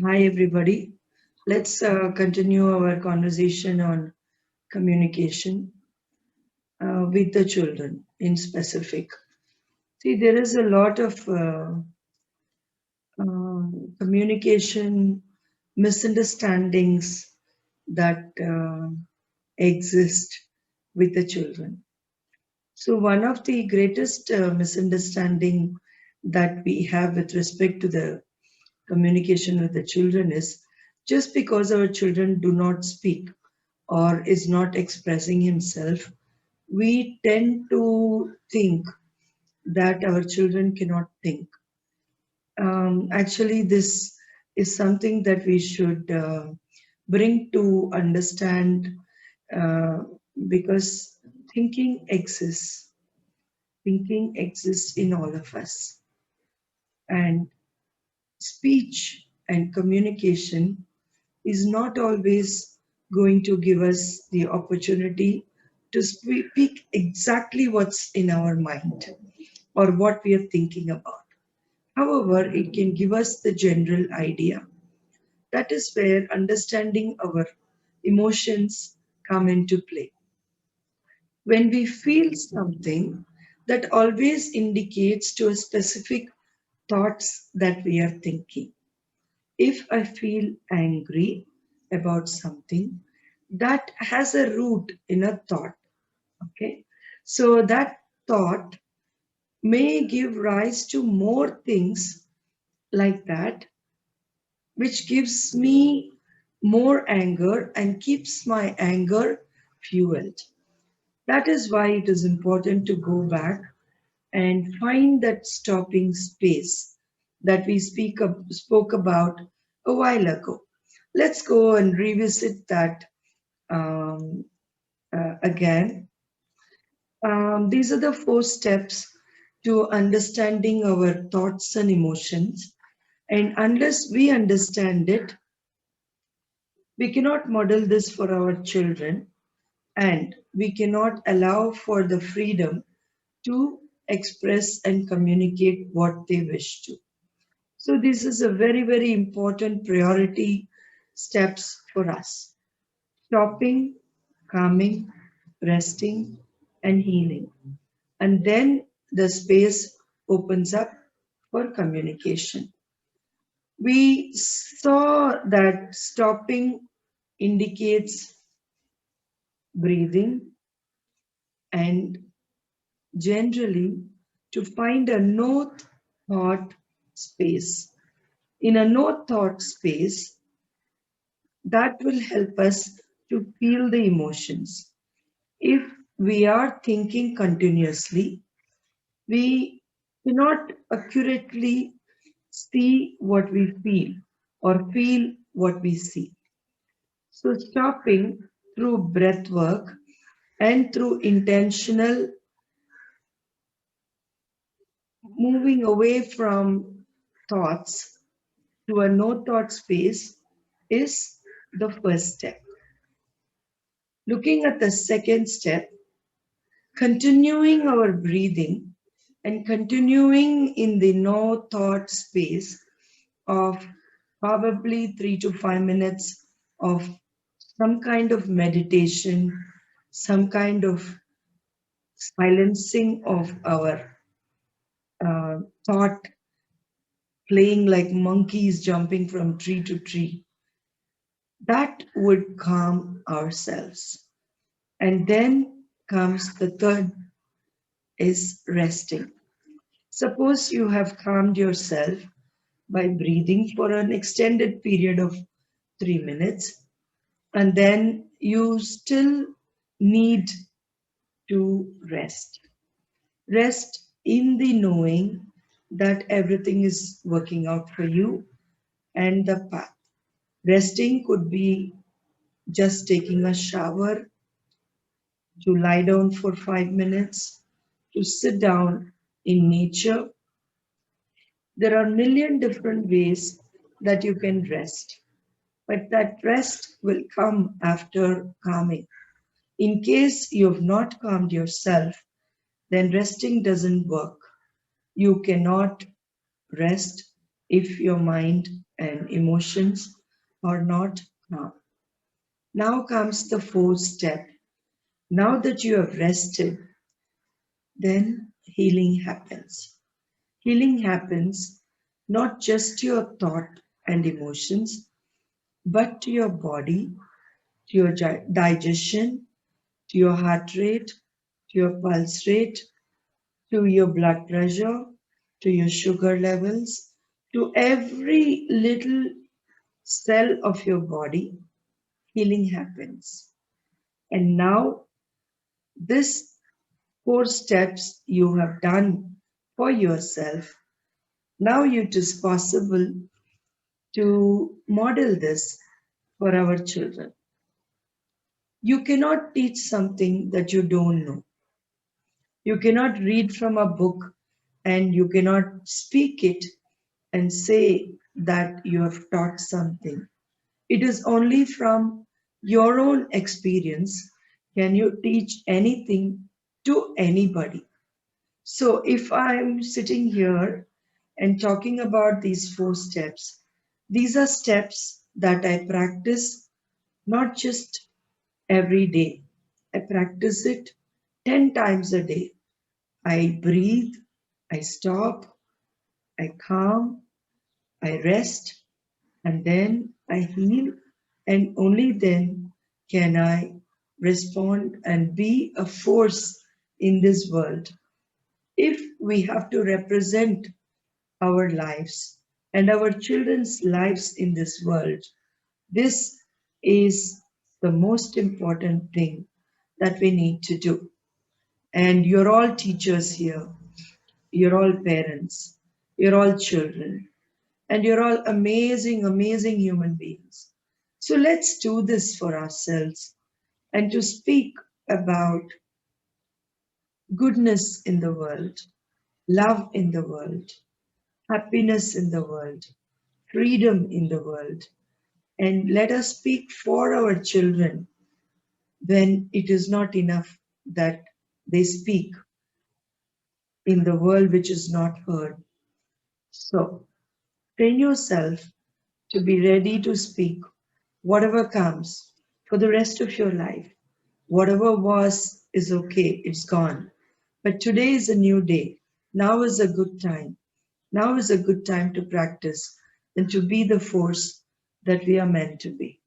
Hi, everybody. Let's continue our conversation on communication with the children in specific. See, there is a lot of communication misunderstandings that exist with the children. So, one of the greatest misunderstanding that we have with respect to the communication with the children is just because our children do not speak or is not expressing himself, we tend to think that our children cannot think. Actually, this is something that we should bring to understand uh, because thinking exists. Thinking exists in all of us. And speech and communication is not always going to give us the opportunity to speak exactly what's in our mind or what we are thinking about. However, it can give us the general idea. That is where understanding our emotions come into play. When we feel something, that always indicates to a specific thoughts that we are thinking. If I feel angry about something, that has a root in a thought. Okay. So that thought may give rise to more things like that, which gives me more anger and keeps my anger fueled. That is why it is important to go back and find that stopping space that we spoke about a while ago. Let's go and revisit that um, again. These are the 4 steps to understanding our thoughts and emotions. And unless we understand it, we cannot model this for our children and we cannot allow for the freedom to express and communicate what they wish to. So this is a very, very important priority steps for us. Stopping, calming, resting, and healing. And then the space opens up for communication. We saw that stopping indicates breathing and generally to find a no thought space. In a no thought space, that will help us to feel the emotions. If we are thinking continuously, we cannot accurately see what we or feel what we see. So, stopping through breath work and through intentional moving away from thoughts to a no thought space is the first step. Looking at the second step, continuing our breathing and continuing in the no thought space of probably 3 to 5 minutes of some kind of meditation, some kind of silencing of our thought, playing like monkeys jumping from tree to tree, that would calm ourselves. And then comes the third is resting. Suppose you have calmed yourself by breathing for an extended period of 3 minutes, and then you still need to rest. Rest in the knowing that everything is working out for you and the path. Resting could be just taking a shower, to lie down for 5 minutes, to sit down in nature. There are a million different ways that you can rest, but that rest will come after calming. In case you have not calmed yourself, then resting doesn't work. You cannot rest if your mind and emotions are not calm. Now comes the fourth step. Now that you have rested, then healing happens. Healing happens not just to your thought and emotions, but to your body, to your digestion, to your heart rate, to your pulse rate, to your blood pressure, to your sugar levels, to every little cell of your body. Healing happens. And now, this four steps you have done for yourself, now it is possible to model this for our children. You cannot teach something that you don't know. You cannot read from a book and you cannot speak it and say that you have taught something. It is only from your own experience can you teach anything to anybody. So if I'm sitting here and talking about these four steps, these are steps that I practice not just every day. I practice it 10 times a day. I breathe, I stop, I calm, I rest, and then I heal, and only then can I respond and be a force in this world. If we have to represent our lives and our children's lives in this world, this is the most important thing that we need to do. And you're all teachers here, you're all parents, you're all children, and you're all amazing, amazing human beings. So let's do this for ourselves and to speak about goodness in the world, love in the world, happiness in the world, freedom in the world. And let us speak for our children when it is not enough that they speak in the world which is not heard. So train yourself to be ready to speak whatever comes for the rest of your life. Whatever was is okay, it's gone. But today is a new day. Now is a good time. Now is a good time to practice and to be the force that we are meant to be.